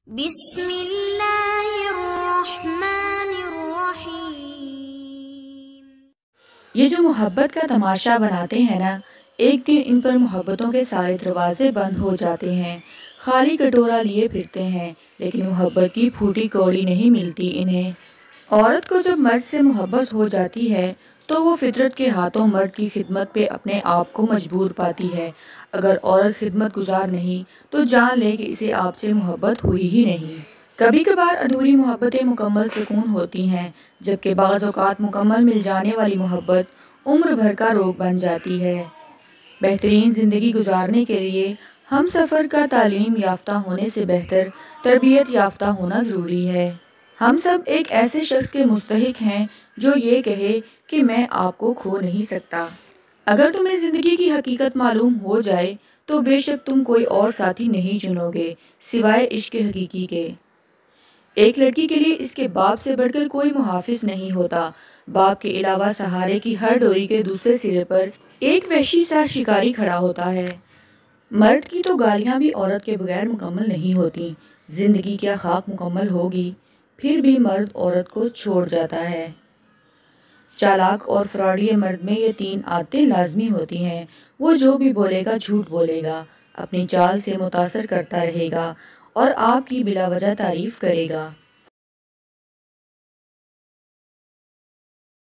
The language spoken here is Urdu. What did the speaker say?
بسم اللہ الرحمن الرحیم۔ یہ جو محبت کا تماشا بناتے ہیں نا، ایک دن ان پر محبتوں کے سارے دروازے بند ہو جاتے ہیں، خالی کٹورا لیے پھرتے ہیں، لیکن محبت کی پھوٹی کوڑی نہیں ملتی انہیں۔ عورت کو جب مرد سے محبت ہو جاتی ہے تو وہ فطرت کے ہاتھوں مرد کی خدمت پہ اپنے آپ کو مجبور پاتی ہے۔ اگر عورت خدمت گزار نہیں تو جان لے کہ اسے آپ سے محبت ہوئی ہی نہیں۔ کبھی کبھار ادھوری محبتیں مکمل سکون ہوتی ہیں، جبکہ بعض اوقات مکمل مل جانے والی محبت عمر بھر کا روگ بن جاتی ہے۔ بہترین زندگی گزارنے کے لیے ہم سفر کا تعلیم یافتہ ہونے سے بہتر تربیت یافتہ ہونا ضروری ہے۔ ہم سب ایک ایسے شخص کے مستحق ہیں جو یہ کہے کہ میں آپ کو کھو نہیں سکتا۔ اگر تمہیں زندگی کی حقیقت معلوم ہو جائے تو بے شک تم کوئی اور ساتھی نہیں چنو گے سوائے عشق حقیقی کے۔ ایک لڑکی کے لیے اس کے باپ سے بڑھ کر کوئی محافظ نہیں ہوتا۔ باپ کے علاوہ سہارے کی ہر ڈوری کے دوسرے سرے پر ایک وحشی سا شکاری کھڑا ہوتا ہے۔ مرد کی تو گالیاں بھی عورت کے بغیر مکمل نہیں ہوتی۔ زندگی کیا خاک مکمل ہوگی، پھر بھی مرد عورت کو چھوڑ جاتا ہے۔ چالاک اور فراڈی مرد میں یہ تین عادتیں لازمی ہوتی ہیں۔ وہ جو بھی بولے گا جھوٹ بولے گا، اپنی چال سے متاثر کرتا رہے گا اور آپ کی بلا وجہ تعریف کرے گا۔